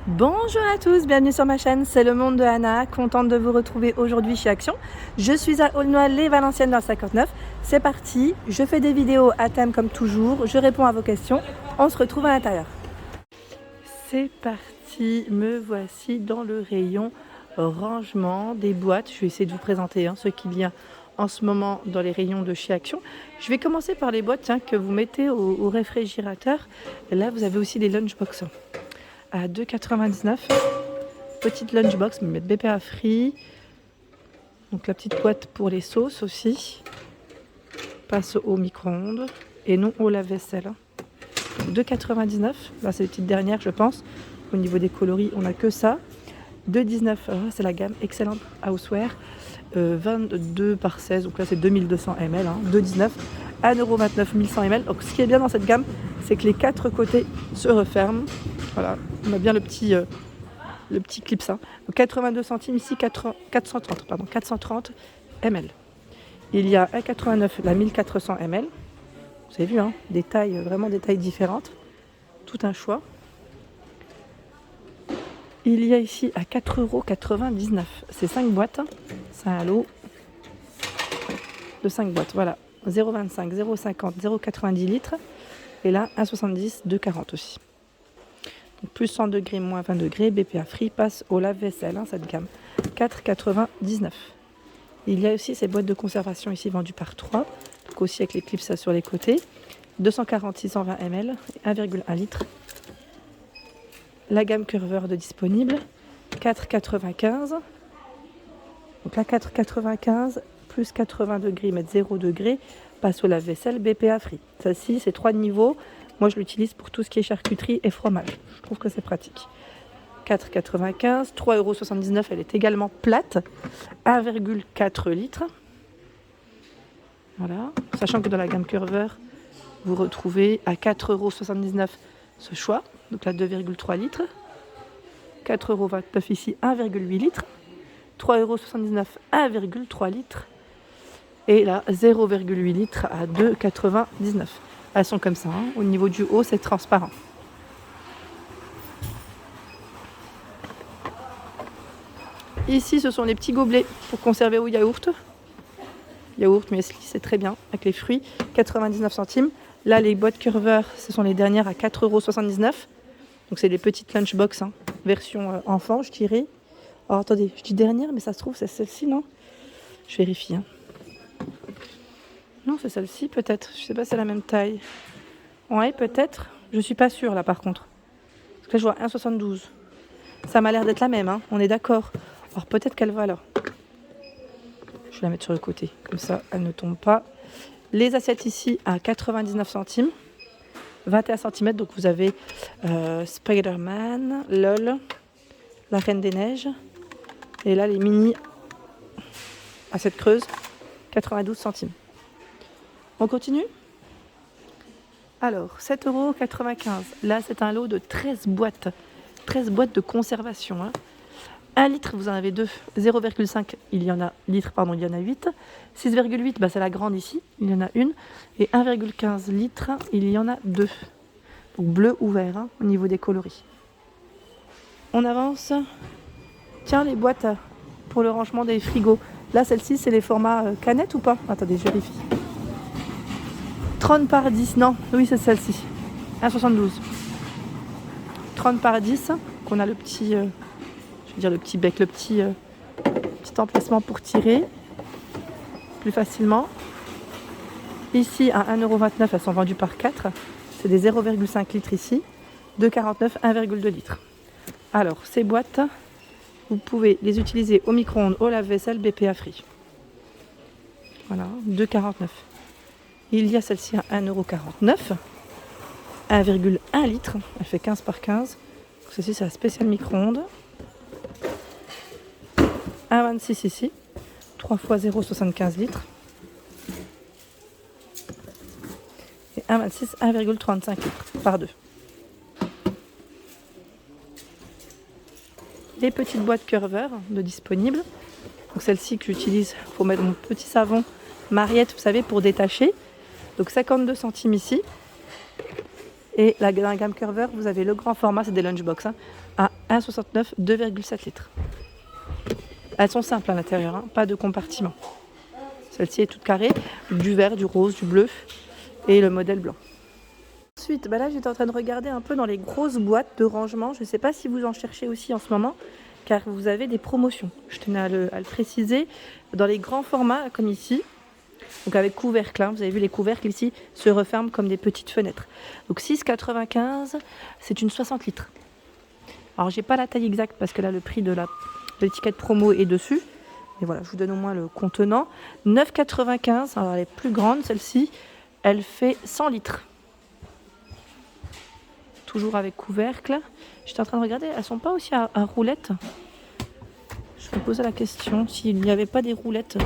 Bonjour à tous, bienvenue sur ma chaîne, c'est le monde de Anna, contente de vous retrouver aujourd'hui chez Action. Je suis à Aulnoy-les-Valenciennes dans le 59, c'est parti, je fais des vidéos à thème comme toujours, je réponds à vos questions, on se retrouve à l'intérieur. C'est parti, me voici dans le rayon rangement des boîtes, je vais essayer de vous présenter ce qu'il y a en ce moment dans les rayons de chez Action. Je vais commencer par les boîtes que vous mettez au réfrigérateur, et là vous avez aussi les lunchbox. À 2,99 €. Petite lunchbox, mettre BPA free. Donc la petite boîte pour les sauces aussi. Passe au micro-ondes et non au lave-vaisselle. 2,99 €. Là c'est les petites dernières je pense. Au niveau des coloris on n'a que ça. 2,19 €. C'est la gamme Excellent Houseware. 22 par 16. Donc là c'est 2200 ml. 2,19 €. 1,29 € 1100 ml. Donc ce qui est bien dans cette gamme, c'est que les quatre côtés se referment. Voilà, on a bien le petit clip ça. Donc 82 centimes ici, 430 ml. Il y a 1,89 € la 1400 ml. Vous avez vu, des tailles, vraiment des tailles différentes. Tout un choix. Il y a ici à 4,99 €. C'est 5 boîtes. C'est un lot de 5 boîtes. Voilà. 0,25, 0,50, 0,90 litres. Et là, 1,70, 2,40 aussi. Plus 100 degrés, moins 20 degrés, BPA free passe au lave-vaisselle, cette gamme. 4,99 €. Il y a aussi ces boîtes de conservation ici vendues par 3, donc aussi avec les clips sur les côtés. 240 620 ml, 1,1 litre. La gamme Curver de disponible, 4,95 €. Donc là, 4,95 plus 80 degrés, mettre 0 degrés, passe au lave-vaisselle, BPA free. Celle-ci, c'est 3 niveaux. Moi, je l'utilise pour tout ce qui est charcuterie et fromage. Je trouve que c'est pratique. 4,95 €, 3,79 €. Elle est également plate. 1,4 litres. Voilà. Sachant que dans la gamme Curver, vous retrouvez à 4,79 € ce choix. Donc là, 2,3 litres. 4,29 € ici, 1,8 litres. 3,79 €, 1,3 litres. Et là, 0,8 litres à 2,99 €. Elles sont comme ça, au niveau du haut c'est transparent. Ici ce sont les petits gobelets pour conserver au yaourt. Yaourt, muesli, c'est très bien avec les fruits, 99 centimes. Là les boîtes Curver, ce sont les dernières à 4,79 €. Donc c'est des petites lunchbox, version enfant je dirais. Alors attendez, je dis dernière mais ça se trouve c'est celle-ci, non? Je vérifie. Non, c'est celle-ci peut-être. Je sais pas si c'est la même taille. Ouais, peut-être. Je suis pas sûre là par contre. Parce que là je vois 1,72. Ça m'a l'air d'être la même, on est d'accord. Alors peut-être qu'elle va là. Je vais la mettre sur le côté. Comme ça, elle ne tombe pas. Les assiettes ici à 99 centimes. 21 cm. Donc vous avez Spider-Man, LOL, la Reine des Neiges. Et là les mini assiettes creuses, 92 centimes. On continue? Alors, 7,95 €. Là, c'est un lot de 13 boîtes. 13 boîtes de conservation. 1 litre, vous en avez 2. 0,5, il y en a 8. 6,8, c'est la grande ici. Il y en a une. Et 1,15 litres, il y en a 2. Donc bleu ou vert au niveau des coloris. On avance. Tiens, les boîtes pour le rangement des frigos. Là, celle-ci, c'est les formats canettes ou pas? Attendez, je vérifie. 30 par 10, non, oui c'est celle-ci, 1,72. 30 par 10, qu'on a le petit, le petit bec, le petit emplacement pour tirer plus facilement. Ici à 1,29 €, elles sont vendues par 4, c'est des 0,5 litres ici, 2,49, 1,2 litres. Alors ces boîtes, vous pouvez les utiliser au micro-ondes, au lave-vaisselle, BPA free. Voilà, 2,49. Il y a celle-ci à 1,49 €, 1,1 litre, elle fait 15 par 15. Ceci c'est la spéciale micro-ondes. 1,26 ici, 3 fois 0,75 litres. Et 1,26, 1,35 litres par 2. Les petites boîtes Curver de disponibles. Donc celle-ci que j'utilise pour mettre mon petit savon Mariette, vous savez, pour détacher. Donc 52 centimes ici. Et dans la gamme Curver, vous avez le grand format, c'est des lunchbox, hein, à 1,69, 2,7 litres. Elles sont simples à l'intérieur, hein, pas de compartiment. Celle-ci est toute carrée, du vert, du rose, du bleu et le modèle blanc. Ensuite, là j'étais en train de regarder un peu dans les grosses boîtes de rangement. Je ne sais pas si vous en cherchez aussi en ce moment, car vous avez des promotions. Je tenais à le préciser. Dans les grands formats, comme ici, donc avec couvercle, hein, vous avez vu les couvercles ici se referment comme des petites fenêtres. Donc 6,95, c'est une 60 litres. Alors j'ai pas la taille exacte parce que là le prix de l'étiquette promo est dessus. Mais voilà, je vous donne au moins le contenant. 9,95, alors elle est plus grande celle-ci, elle fait 100 litres. Toujours avec couvercle. J'étais en train de regarder, elles sont pas aussi à roulettes. Je me posais la question s'il n'y avait pas des roulettes.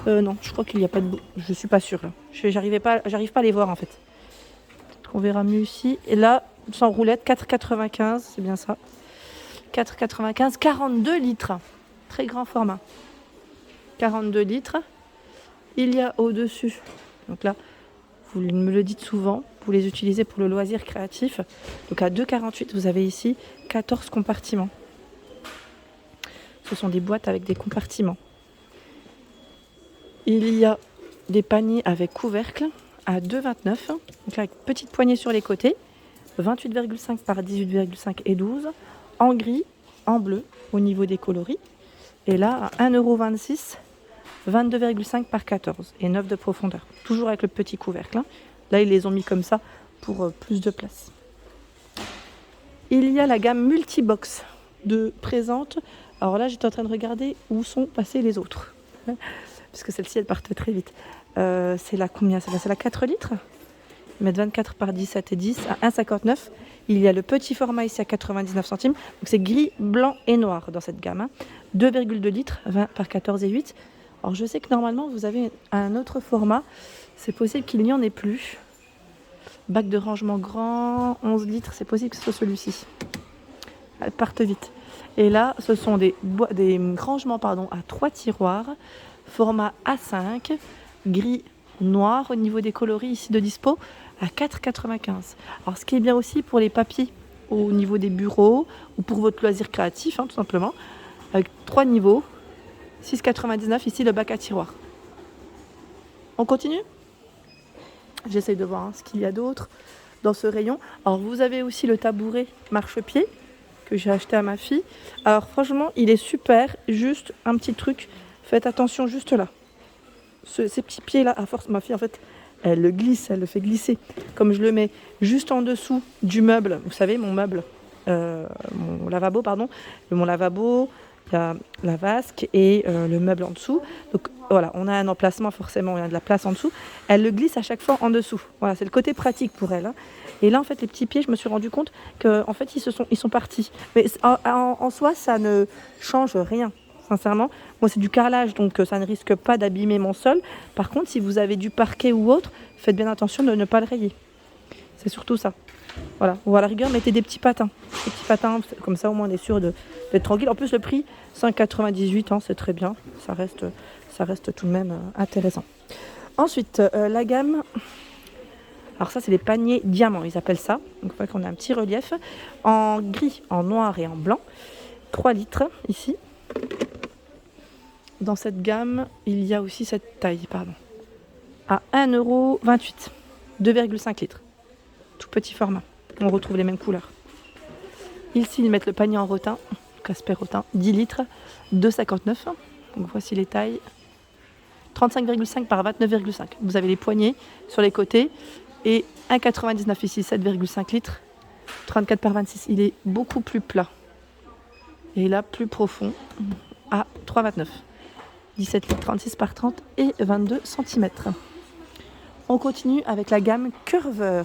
Non, je crois qu'il n'y a pas de... Je suis pas sûre là. J'arrive pas à les voir en fait. On verra mieux ici. Et là, sans roulette, 4,95, c'est bien ça. 4,95, 42 litres. Très grand format. 42 litres. Il y a au-dessus. Donc là, vous me le dites souvent, vous les utilisez pour le loisir créatif. Donc à 2,48, vous avez ici 14 compartiments. Ce sont des boîtes avec des compartiments. Il y a des paniers avec couvercle à 2,29. Donc avec petite poignée sur les côtés. 28,5 par 18,5 et 12. En gris, en bleu au niveau des coloris. Et là à 1,26 €. 22,5 par 14 et 9 de profondeur. Toujours avec le petit couvercle. Hein. Là, ils les ont mis comme ça pour plus de place. Il y a la gamme Multibox de présente. Alors là, j'étais en train de regarder où sont passés les autres. Parce que celle-ci, elle partait très vite. C'est la combien? C'est la 4 litres. Ils mettent 24 par 17 et 10 à 1,59. Il y a le petit format ici à 99 centimes. Donc c'est gris, blanc et noir dans cette gamme. Hein. 2,2 litres, 20 par 14 et 8. Alors je sais que normalement vous avez un autre format, c'est possible qu'il n'y en ait plus. Bac de rangement grand, 11 litres, c'est possible que ce soit celui-ci. Elles partent vite. Et là, ce sont des rangements à 3 tiroirs, format A5, gris, noir au niveau des coloris ici de dispo, à 4,95. Alors ce qui est bien aussi pour les papiers au niveau des bureaux ou pour votre loisir créatif, hein, tout simplement, avec 3 niveaux. 6,99 ici le bac à tiroir. On continue? J'essaye de voir ce qu'il y a d'autre dans ce rayon. Alors vous avez aussi le tabouret marchepied que j'ai acheté à ma fille. Alors franchement il est super, juste un petit truc, faites attention juste là. Ces petits pieds là, à force ma fille en fait elle le glisse, elle le fait glisser. Comme je le mets juste en dessous du meuble, vous savez mon meuble, mon lavabo pardon, mon lavabo, il y a la vasque et le meuble en dessous. Donc voilà, on a un emplacement forcément, il y a de la place en dessous. Elle le glisse à chaque fois en dessous. Voilà, c'est le côté pratique pour elle. Hein. Et là, en fait, les petits pieds, je me suis rendu compte qu'en fait, ils sont partis. Mais en soi, ça ne change rien. Sincèrement, moi, c'est du carrelage, donc ça ne risque pas d'abîmer mon sol. Par contre, si vous avez du parquet ou autre, faites bien attention de ne pas le rayer. C'est surtout ça. Voilà, ou à la rigueur, mettez des petits patins. Des petits patins, comme ça au moins on est sûr d'être tranquille. En plus, le prix, 5,98 €, c'est très bien. Ça reste tout de même intéressant. Ensuite, la gamme. Alors ça, c'est les paniers diamants, ils appellent ça. Donc, on voit qu'on a un petit relief en gris, en noir et en blanc. 3 litres ici. Dans cette gamme, il y a aussi cette taille, à 1,28 €, 2,5 litres. Tout petit format. On retrouve les mêmes couleurs. Ici, ils mettent le panier en rotin, Casper rotin, 10 litres, 2,59 €. Donc voici les tailles. 35,5 par 29,5. Vous avez les poignées sur les côtés et 1,99 ici, 7,5 litres. 34 par 26. Il est beaucoup plus plat. Et là, plus profond, à 3,29. 17 litres, 36 par 30 et 22 cm. On continue avec la gamme Curver.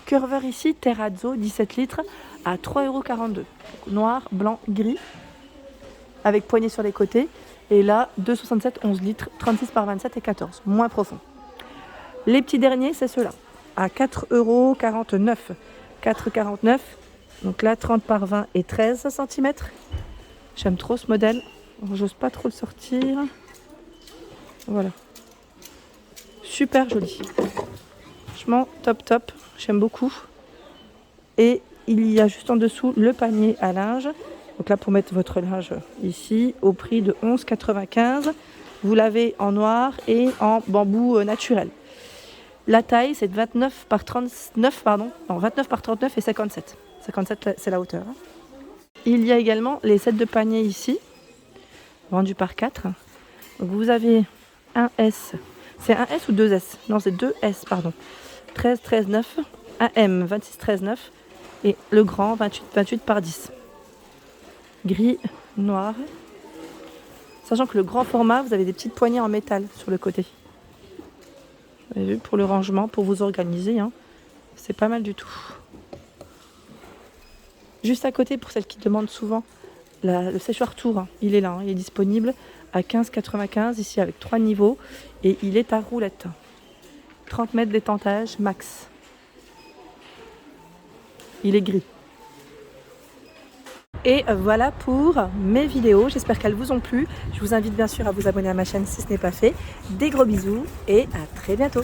Curver ici, Terrazzo, 17 litres, à 3,42 €. Noir, blanc, gris, avec poignée sur les côtés. Et là, 2,67, 11 litres, 36 par 27 et 14, moins profond. Les petits derniers, c'est ceux-là, à 4,49 €. 4,49 €, donc là, 30 par 20 et 13 cm. J'aime trop ce modèle, j'ose pas trop le sortir. Voilà. Super joli. Je Franchement, top, j'aime beaucoup. Et il y a juste en dessous le panier à linge. Donc là, pour mettre votre linge ici, au prix de 11,95 €. Vous l'avez en noir et en bambou naturel. La taille, c'est de 29 par 39, non, 29 par 39 et 57. 57, c'est la hauteur. Il y a également les sets de paniers ici, vendus par 4. Donc vous avez un S. C'est un S ou 2 S? Non, c'est 2 S, pardon. 13, 13, 9. Un M, 26, 13, 9. Et le grand, 28, 28 par 10. Gris, noir. Sachant que le grand format, vous avez des petites poignées en métal sur le côté. Vous avez vu, pour le rangement, pour vous organiser, hein. C'est pas mal du tout. Juste à côté, pour celles qui demandent souvent, le séchoir tour, hein, il est là, hein, il est disponible à 15,95 € ici avec 3 niveaux et il est à roulette. 30 mètres d'étantage max. Il est gris. Et voilà pour mes vidéos, j'espère qu'elles vous ont plu. Je vous invite bien sûr à vous abonner à ma chaîne si ce n'est pas fait. Des gros bisous et à très bientôt.